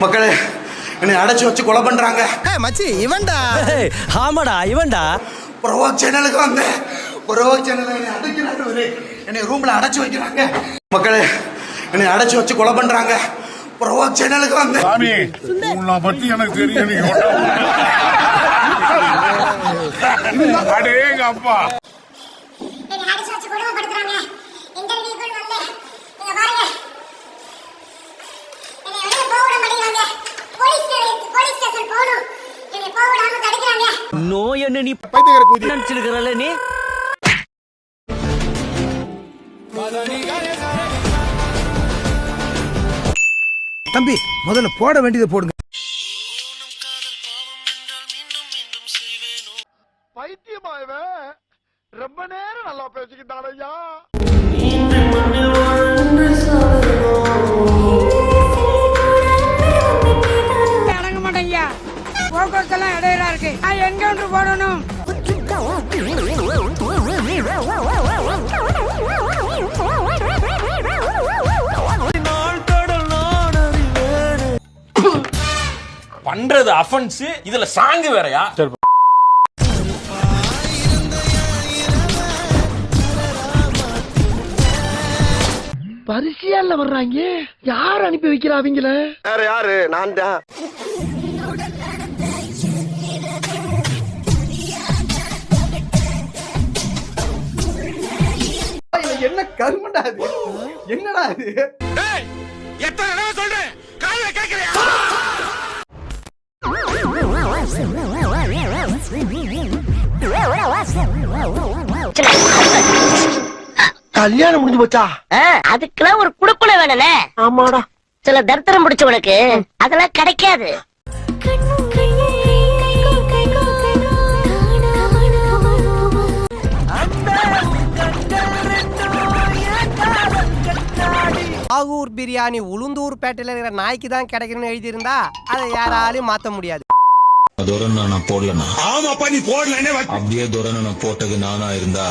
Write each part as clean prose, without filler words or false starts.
மக்களே என்னை அடைச்சு வச்சு கொலை பண்றாங்க. மச்சி இவன்டா. ஆமாடா இவன்டா. ப்ரோவாக் சேனலுக்கு வந்து ப்ரோவாக் சேனல்ல என்னை அடைக்கிறாங்க. என்னை ரூம்ல அடைச்சு வைக்கிறாங்க. மக்களே என்னை அடைச்சு வச்சு கொலை பண்றாங்க. ப்ரோவாக் சேனலுக்கு வந்து சாமி உன்னை பத்தி எனக்கு தெரியும். அடேங்க அப்பா என்னை அடைச்சு வச்சு கொடுமைப்படுத்துறாங்க. இன்டர்வியூக்குள் வந்து இங்க பாருங்க. என்னை வெளியே போக விட மாட்டேங்கிறாங்க. போலீஸ் ஸ்டேஷன் போகணும். என்னை போக விடாம தடுக்கிறாங்க. நோய் என்ன நீ பைத்தியக்கார கூதி நினைச்சிருக்கிறல்ல நீ. தம்பி முதல்ல போட வேண்டியதை போடுங்க. பைத்தியமா இவன் ரொம்ப நேரம் நல்லா பேசிக்கிட்டான் ஐயா. அடங்க மாட்டேங்க. போக்குவரத்தெல்லாம் இடையில இருக்கு. என்கவுண்டர் போடணும். பண்றது அஃபென்ஸ், இதுல சாங் வேறயா? பரிசியால வர்றாங்க. யார் அனுப்பி வைக்கிறாவீங்கள? வேற யாரு? நான் தான். என்ன கருமண்டா அது? என்னடா அது? எத்தனை தடவை சொல்றேன், காதுல கேட்கலையா? கல்யாணம் முடிஞ்சு போச்சா? அதுக்கெல்லாம் ஒரு குடுப்புல வேணும்னே. ஆமாடா. சில தரித்திரம் பிடிச்சவனுக்கு அதெல்லாம் கிடைக்காது. ஆகூர் பிரியாணி உளுந்தூர் பேட்டையில இருக்கிற நாய்க்கு தான் கிடைக்கணும்னு எழுதி இருந்தா அதை யாராலையும் மாத்த முடியாது. நான் போடலண்ணா. ஆமாப்பா நீ போடலன்னே அப்படியே துரனை நான் போட்டது நானா இருந்தா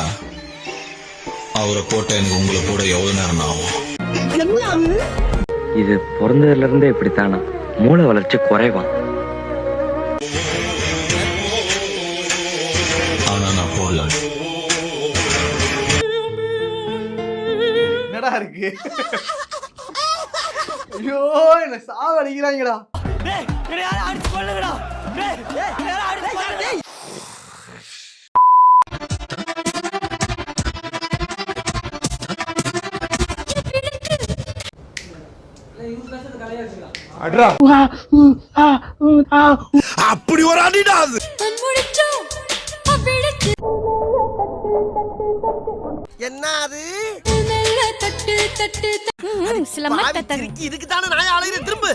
அவரை போட்ட எனக்கு உங்களை போட எவ்வளவு நேரம் ஆகும்? இது பிறந்ததுல இருந்தே இப்படித்தானா? மூளை வளர்ச்சி குறைவான். ஆனா நான் போடல. என்னடா இருக்கு? ஐயோ என்ன சாவடிக்கிறாங்கடா. அப்படி ஒரு அடிடா அது. என்ன அது? இதுக்கு தானே நான் அலையிற திரும்ப.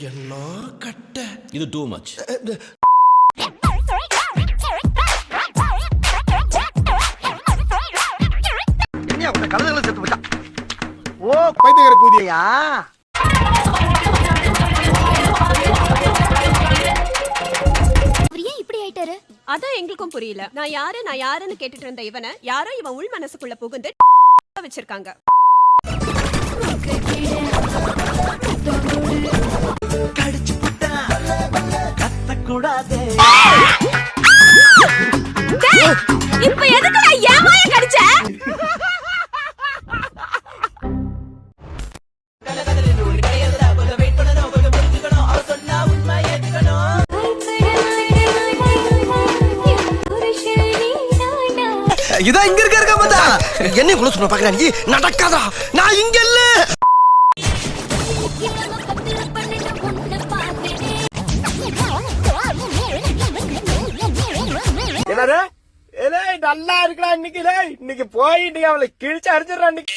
என்ன கட்ட இது டூ மச். கலந்துகளை செத்து போச்சா? ஓ பைத்தியக்கார கூதியா. அவர் ஏன் இப்படி ஆயிட்டாரு? அதான் எங்களுக்கும் புரியல. நான் யாருன்னு கேட்டுட்டு இருந்த இவனை யாரோ இவன் உள் மனசுக்குள்ள புகுந்து வச்சிருக்காங்க. இப்ப எதுக்கு நான் ஏமாய கடிச்ச? இதான் இங்க இருக்க மாட்டா. என்ன குள்ள சொன்ன பாக்குறா நீ? நடக்காதா? நான் இங்க இல்ல. என்னது? ஏய் நல்லா இருக்கடா இன்னைக்கு. இன்னைக்கு போயிட்டு அவளை கிழிச்சு அடிச்சிடுறா இன்னைக்கு.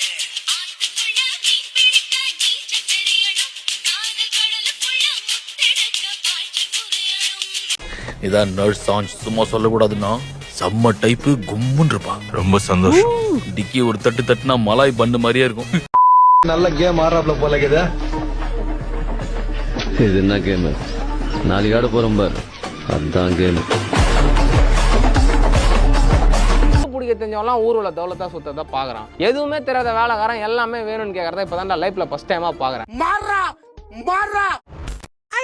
இதான் நர்ஸ் சான்ஸ், சும்மா சொல்லக்கூடாதுன்னா செம்ம டைப்பு, கும்முன்னு இருப்பா. ரொம்ப சந்தோஷம். டிக்கி ஒரு தட்டு தட்டுனா மலாய் பண்ணு மாதிரியே இருக்கும். நல்ல கேம் ஆடுறாப்ல போல இருக்குது. இது என்ன கேம்? நாளைக்கு ஆட போறோம் பாரு, அதான் கேம். தெரிஞ்சவங்களாம் ஊர் உள்ள தௌலத்தா சுத்தத்தை பாக்குறான். எதுவுமே தெரியாத வேலைக்காரன் எல்லாமே வேணும்னு கேக்குறத இப்பதான் லைஃப்ல ஃபர்ஸ்ட் டைமா பாக்குறேன்.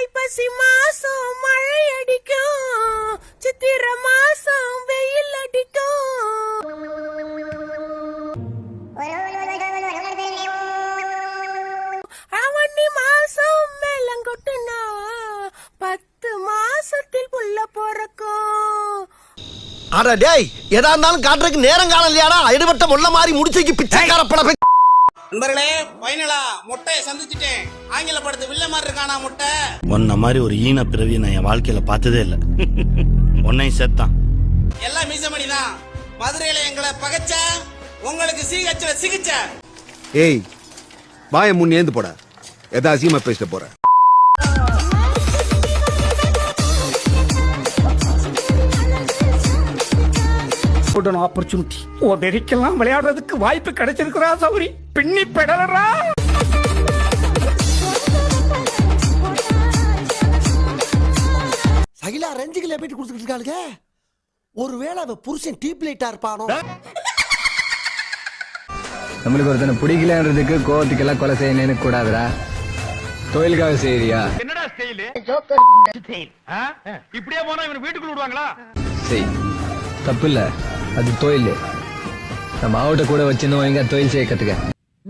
ஐப்பசி மாசம் மழை அடிக்கும், சித்திர மாசம் வெயில் அடிக்கும். அவனி மாசம் மேலங்கொட்டுனா 10 மாசத்தில் புள்ள பிறக்கும். அட டேய், எதா இருந்தாலும் காட்டுறதுக்கு நேரம் காலம் இல்லையாடா? எடுபட்ட முள்ள மாதிரி முடிச்சுக்கு பிச்சைக்கார படம். நண்பர்களே, ஃபைனலா முட்டையை சந்திச்சிட்டேன். ஆங்கில படத்து வில்ல மாதிரி இருக்கானா முட்டை? உன்ன மாதிரி ஒரு ஈன பிறவி நான் என் வாழ்க்கையில பார்த்ததே இல்ல. உன்னையும் சேர்த்தான். எல்லாம் மீசமணி தான். மதுரையில எங்களை பகைச்ச, உங்களுக்கு சீகச்சல சிகிச்சை. ஏய், வாயை முன் ஏந்து போட. எதா அசியமா பேசிட்டு போற. ஆப்பர்ச்சுனிட்டி உதறிக்கெல்லாம் விளையாடுறதுக்கு வாய்ப்பு கிடைச்சிருக்கிறா சௌரி. பின்னி பெடலரா. சகிலா ரஞ்சிகளை போயிட்டு கொடுத்துட்டு இருக்காளுங்க. ஒருவேளை அவ புருஷன் டீப் லைட்டா இருப்பானோ? நம்மளுக்கு ஒருத்தனை பிடிக்கலன்றதுக்கு கோவத்துக்கெல்லாம் கொலை செய்யணும்னு கூடாதுடா. தொழிலுக்காக செய்யறியா? என்னடா ஸ்டைல்? இப்படியே போனா இவனை வீட்டுக்குள்ள விடுவாங்களா? செய், தப்பு இல்ல, அது தொழில். நம்ம மாவட்ட கூட வச்சிருந்தோம், எங்க தொழில் செய்ய கத்துக்க.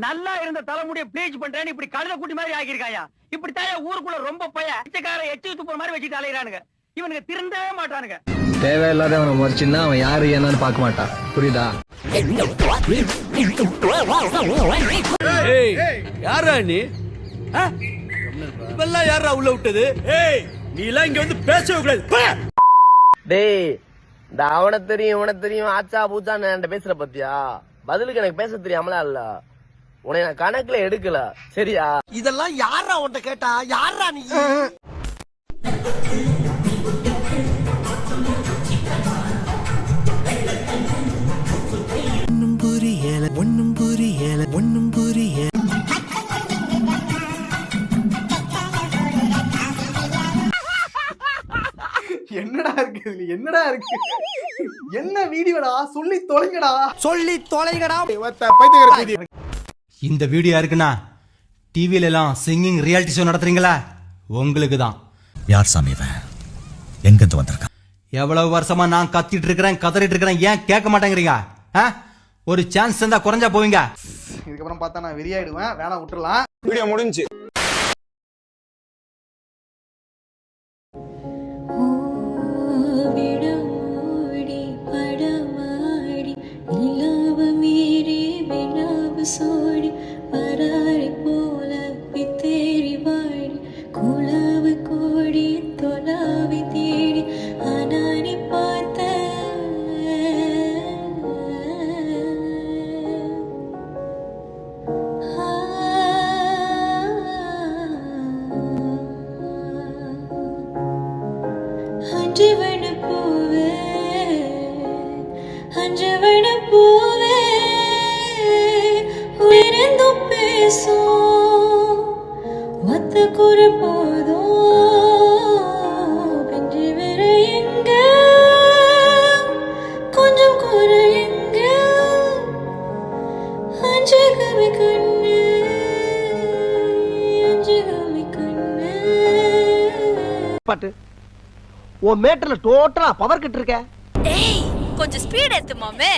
நல்லா இருந்த தலைமுடிய ப்ளீச் பண்றேன்னு இப்படி கழுத குட்டி மாதிரி ஆகிருக்காயா? இப்படி தாயா ஊருக்குள்ள ரொம்ப பிச்சைக்கார எச்சு துப்புற மாதிரி வச்சுட்டு அலையிறானுங்க. இவனுக்கு திருந்தவே மாட்டானுங்க. தேவையில்லாத அவனை முறைச்சுன்னா அவன் யாரு என்னன்னு பார்க்க மாட்டான். புரியுதா? யாரா நீ? இப்பெல்லாம் யாரா உள்ள விட்டது? ஏய், நீ எல்லாம் இங்க வந்து பேசவே கூடாது. டேய், இந்த அவனை தெரியும் இவனை தெரியும் ஆச்சா பூச்சான்னு என்கிட்ட பேசுற பத்தியா? பதிலுக்கு எனக்கு பேச தெரியாமலாம் இல்ல. உன்னை நான் கணக்குல எடுக்கல, சரியா? இதெல்லாம் யாரா உன்கிட்ட கேட்டா? யாரா நீ? ஒண்ணும் புரியல, ஒண்ணும் புரியல, ஒண்ணும் புரியல. என்னடா இருக்கு இதுல? என்னடா இருக்கு? என்ன வீடியோடா? சொல்லி தொலைங்கடா. சொல்லி தொலைங்கடா. இந்த வீடியோ இருக்குன்னா டிவில எல்லாம் சிங்கிங் ரியாலிட்டி ஷோ நடத்துறீங்களா? உங்களுக்கு தான். யார் சாமி இவன்? எங்க இருந்து வந்திருக்கான்? எவ்வளவு வருஷமா நான் கத்திட்டு இருக்கிறேன், கதறிட்டு இருக்கிறேன், ஏன் கேட்க மாட்டேங்கிறீங்க? ஒரு சான்ஸ் இருந்தா குறைஞ்சா போவீங்க. இதுக்கப்புறம் பார்த்தா நான் வெறியாயிடுவேன். வேணா விட்டுறலாம். வீடியோ முடிஞ்சு. சோடி வராரி போல பித்தேரி வாடி குளவு கோடி தொலாவி தேடி அனானி பார்த்த அஞ்சவன பூவே, அஞ்சவன பூவே ஒத்த குறை போதும் பிஞ்சு வேற எங்க, கொஞ்சம் குறை எங்க, அஞ்சகமி கண்ணு, அஞ்சகமி கண்ணு. பாட்டு உன் மேட்டர்ல டோட்டலா பவர் கட் இருக்க. ஏய், கொஞ்சம் ஸ்பீட் ஏத்து மாமே.